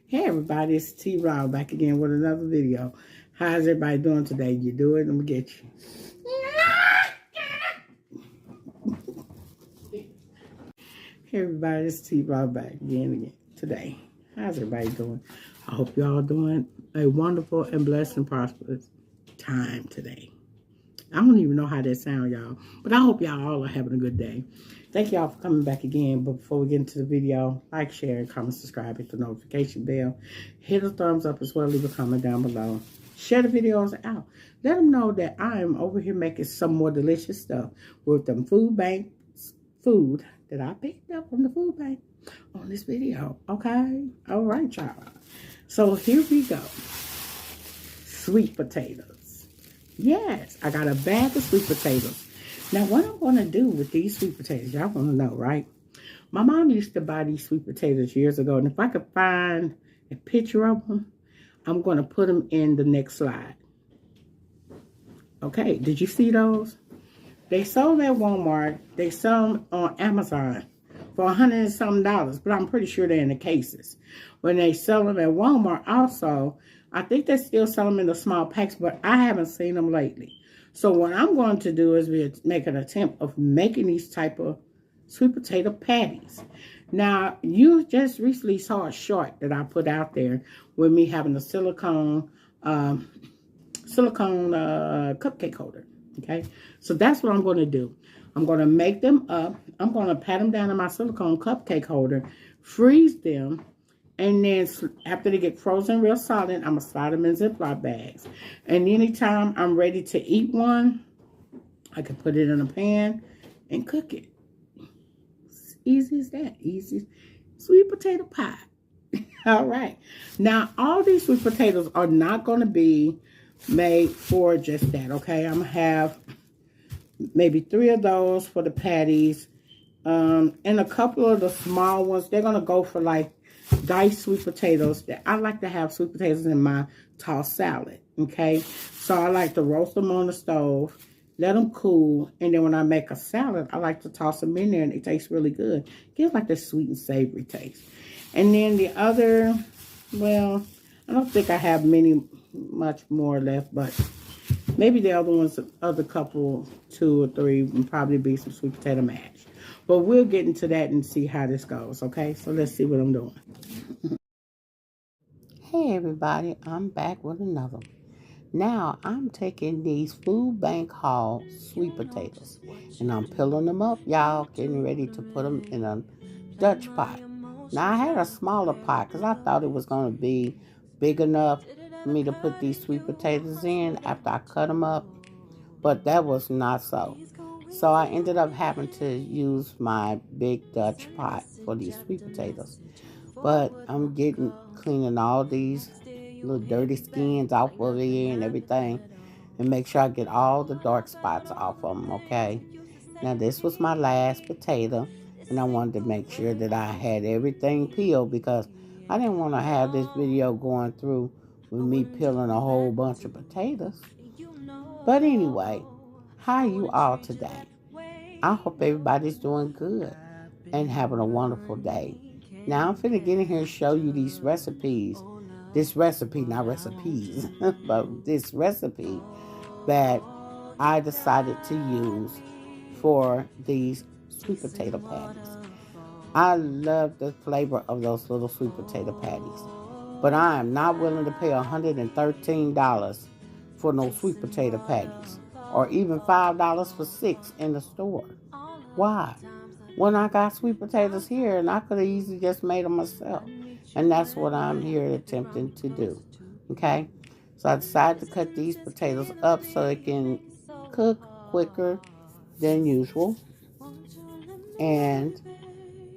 Hey everybody, it's T-Raw back again with another video. How's everybody doing today? You do it, I'm gonna get you. Hey everybody, it's T-Raw back again today. How's everybody doing? I hope y'all doing a wonderful and blessed and prosperous time today. I don't even know how that sounds, y'all, but I hope y'all all are having a good day. Thank y'all for coming back again. But before we get into the video, like, share, comment, subscribe, hit the notification bell. Hit a thumbs up as well. Leave a comment down below. Share the videos out. Let them know that I am over here making some more delicious stuff with them food bank food that I picked up from the food bank on this video. Okay? All right, y'all. So here we go. Sweet potatoes. Yes, I got a bag of sweet potatoes. Now, what I'm going to do with these sweet potatoes, y'all want to know, right? My mom used to buy these sweet potatoes years ago, and if I could find a picture of them, I'm going to put them in the next slide. Okay, did you see those? They sold at Walmart. They sell them on Amazon for $100 and something, but I'm pretty sure they're in the cases. When they sell them at Walmart also, I think they still sell them in the small packs, but I haven't seen them lately. So what I'm going to do is make an attempt of making these type of sweet potato patties. Now, you just recently saw a short that I put out there with me having a silicone cupcake holder. Okay, so that's what I'm going to do. I'm going to make them up. I'm going to pat them down in my silicone cupcake holder, freeze them, and then after they get frozen real solid, I'm going to slide them in Ziploc bags. And anytime I'm ready to eat one, I can put it in a pan and cook it. It's easy as that. Easy. Sweet potato pie. All right. Now, all these sweet potatoes are not going to be made for just that, okay? I'm going to have maybe 3 of those for the patties. And a couple of the small ones, they're going to go for like diced sweet potatoes. I like to have sweet potatoes in my tossed salad, okay? So I like to roast them on the stove, let them cool, and then when I make a salad, I like to toss them in there, and it tastes really good. Gives like this sweet and savory taste. And then the other, well, I don't think I have much more left, but maybe the other ones, other couple, 2 or 3, would probably be some sweet potato mash. But we'll get into that and see how this goes, okay? So let's see what I'm doing. Hey everybody, I'm back with another one. Now I'm taking these food bank haul sweet potatoes and I'm peeling them up, y'all, getting ready to put them in a Dutch pot. Now I had a smaller pot because I thought it was going to be big enough for me to put these sweet potatoes in after I cut them up, but that was not so. So I ended up having to use my big Dutch pot for these sweet potatoes. But I'm cleaning all these little dirty skins off of it and everything, and make sure I get all the dark spots off of them, okay? Now this was my last potato, and I wanted to make sure that I had everything peeled because I didn't want to have this video going through with me peeling a whole bunch of potatoes. But anyway, how are you all today? I hope everybody's doing good and having a wonderful day. Now I'm finna get in here and show you these recipes. This recipe, not recipes, but this recipe that I decided to use for these sweet potato patties. I love the flavor of those little sweet potato patties, but I am not willing to pay $113 for no sweet potato patties, or even $5 for 6 in the store. Why? When I got sweet potatoes here, and I could have easily just made them myself. And that's what I'm here attempting to do. Okay? So I decided to cut these potatoes up so they can cook quicker than usual. And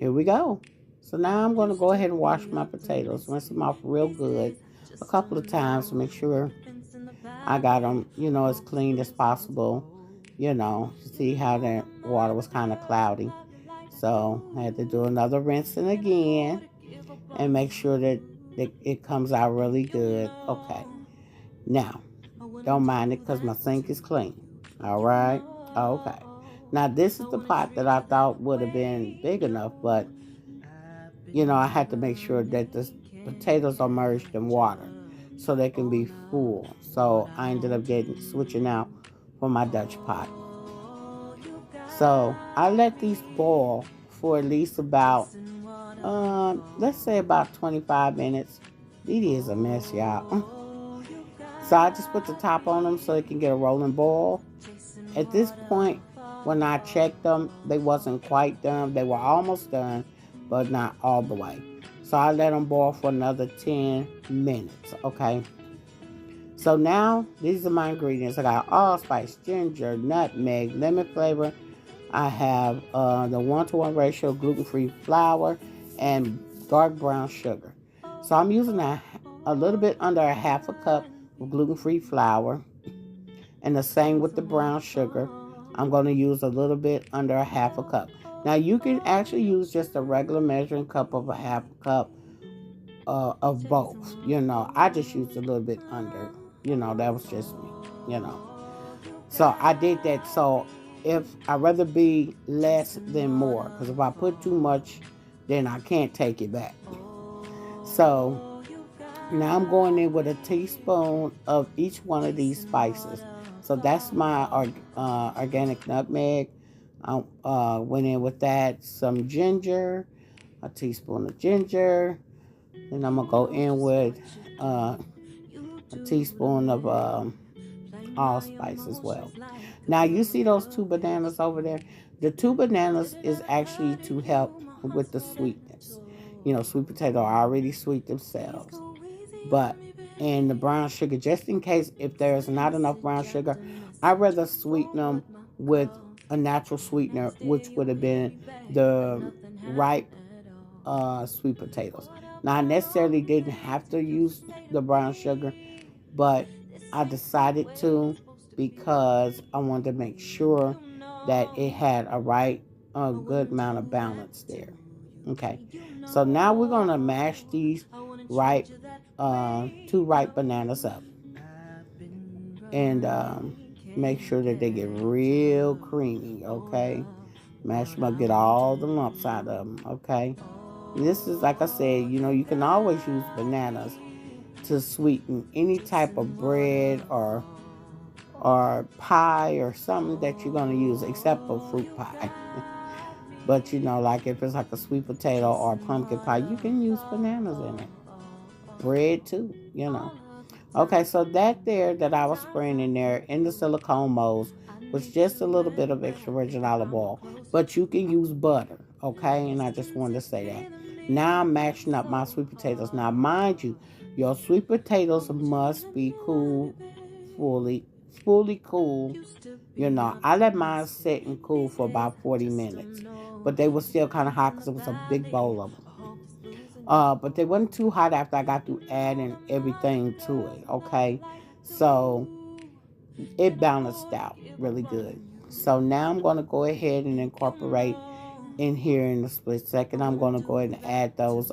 here we go. So now I'm going to go ahead and wash my potatoes. Rinse them off real good a couple of times to make sure I got them, as clean as possible. See how the water was kind of cloudy. So I had to do another rinsing again and make sure that it comes out really good. Okay. Now, don't mind it because my sink is clean. All right? Okay. Now, this is the pot that I thought would have been big enough, but, I had to make sure that potatoes are merged in water so they can be full. So I ended up switching out for my Dutch pot. So I let these boil for at least about, let's say about 25 minutes. It is a mess, y'all. So I just put the top on them so they can get a rolling boil. At this point, when I checked them, they wasn't quite done. They were almost done, but not all the way. So I let them boil for another 10 minutes, okay? So now, these are my ingredients. I got allspice, ginger, nutmeg, lemon flavor. I have the 1-to-1 ratio gluten-free flour and dark brown sugar. So I'm using a little bit under a half a cup of gluten-free flour. And the same with the brown sugar. I'm going to use a little bit under a half a cup. Now you can actually use just a regular measuring cup of a half a cup of both. I just used a little bit under. That was just me. So I did that. So if I'd rather be less than more, because if I put too much, then I can't take it back. So now I'm going in with a teaspoon of each one of these spices. So that's my organic nutmeg. I went in with that, some ginger, a teaspoon of ginger. Then I'm going to go in with a teaspoon of allspice as well. Now, you see those 2 bananas over there? The 2 bananas is actually to help with the sweetness. Sweet potato are already sweet themselves. But in the brown sugar, just in case if there's not enough brown sugar, I'd rather sweeten them with a natural sweetener, which would have been the ripe sweet potatoes. Now, I necessarily didn't have to use the brown sugar, but I decided to because I wanted to make sure that it had a good amount of balance there. Okay, so now we're going to mash these ripe, 2 ripe bananas up and make sure that they get real creamy, okay? Mash them up, get all the lumps out of them, okay? And this is, like I said, you can always use bananas to sweeten any type of bread or pie or something that you're going to use, except for fruit pie. But, like if it's like a sweet potato or pumpkin pie, you can use bananas in it. Bread too. Okay, so that I was spraying in there in the silicone molds was just a little bit of extra virgin olive oil. But you can use butter, okay? And I just wanted to say that. Now I'm mashing up my sweet potatoes. Now, mind you, your sweet potatoes must be cool, fully cool. I let mine sit and cool for about 40 minutes. But they were still kind of hot because it was a big bowl of them. But they wasn't too hot after I got through adding everything to it, okay? So it balanced out really good. So now I'm going to go ahead and incorporate in here in a split second. I'm going to go ahead and add those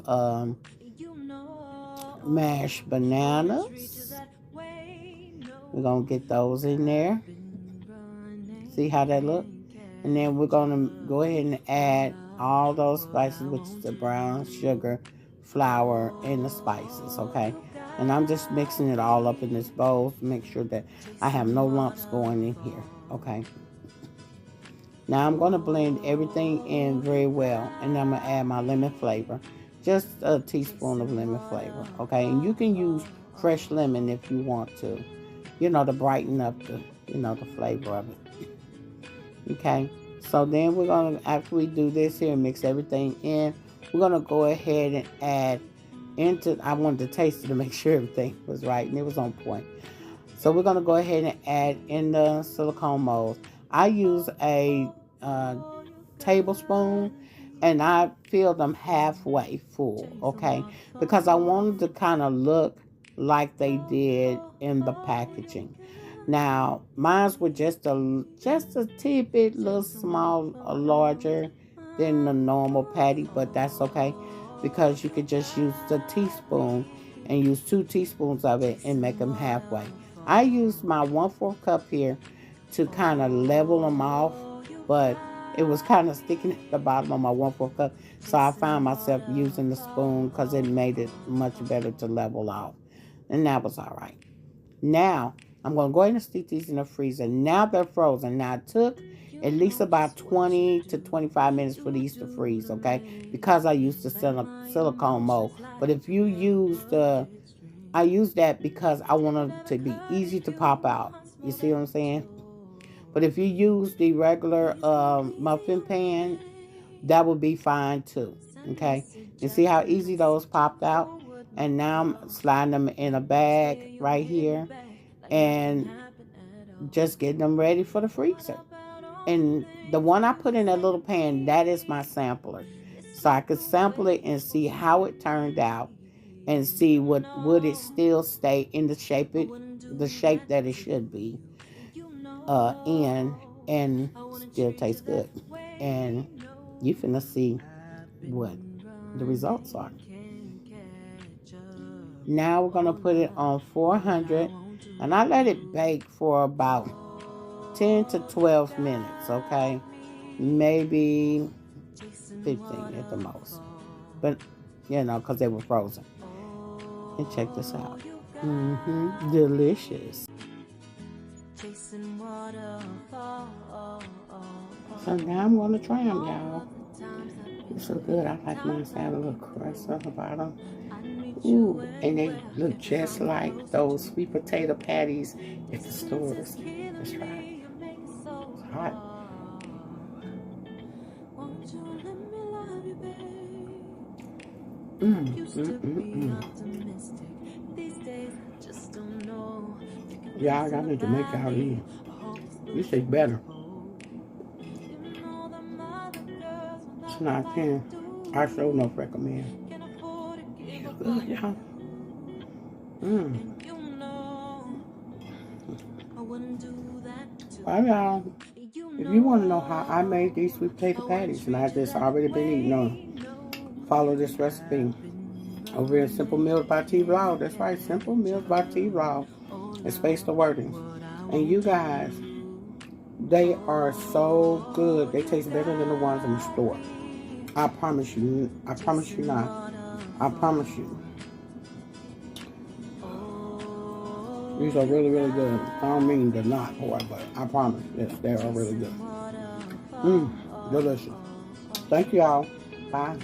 mashed bananas. We're going to get those in there. See how that look? And then we're going to go ahead and add all those spices, which is the brown sugar, flour, and the spices, okay? And I'm just mixing it all up in this bowl to make sure that I have no lumps going in here, okay? Now I'm going to blend everything in very well, and I'm going to add my lemon flavor. Just a teaspoon of lemon flavor, okay? And you can use fresh lemon if you want to, to brighten up the flavor of it. Okay, so then we're going to, after we do this here and mix everything in, we're going to go ahead and add I wanted to taste it to make sure everything was right, and it was on point. So we're going to go ahead and add in the silicone molds. I use a tablespoon, and I fill them halfway full, okay? Because I wanted to kind of look like they did in the packaging. Now, mine were just a tidbit, little small, larger than the normal patty, but that's okay because you could just use the teaspoon and use 2 teaspoons of it and make them halfway. I used my 1/4 cup here to kind of level them off, but it was kind of sticking at the bottom of my 1/4 cup. So I found myself using the spoon because it made it much better to level off. And that was all right. Now, I'm going to go ahead and stick these in the freezer. Now they're frozen. Now, it took at least about 20 to 25 minutes for these to freeze, okay? Because I used the silicone mold. But if you use I use that because I want it to be easy to pop out. You see what I'm saying? But if you use the regular muffin pan, that would be fine too, okay? You see how easy those popped out? And now I'm sliding them in a bag right here and just getting them ready for the freezer. And the one I put in that little pan, that is my sampler. So I could sample it and see how it turned out and see would it still stay in the shape that it should be in and still taste good. And you finna see what the results are. Now we're gonna put it on 400 and I let it bake for about 10 to 12 minutes, okay? Maybe 15 at the most. But, because they were frozen. And check this out. Delicious. So now I'm going to try them, y'all. They're so good. I like mine to have a little crust on the bottom. Ooh, and they look just like those sweet potato patties at the stores. Let's try it. It's hot. Y'all need to make y'all eat. This is better. It's not 10. I sure enough recommend. It's good, y'all. Well, y'all, if you want to know how I made these sweet potato patties, and I just already been eating them, follow this recipe over here, Simple Meals by T Vlog. That's right, Simple Meals by T Vlog. And space the wording. And you guys, they are so good. They taste better than the ones in the store. I promise you. I promise you not. I promise you. These are really, really good. I don't mean they're not, boy, but I promise. Yes, they are really good. Delicious. Thank you all. Bye.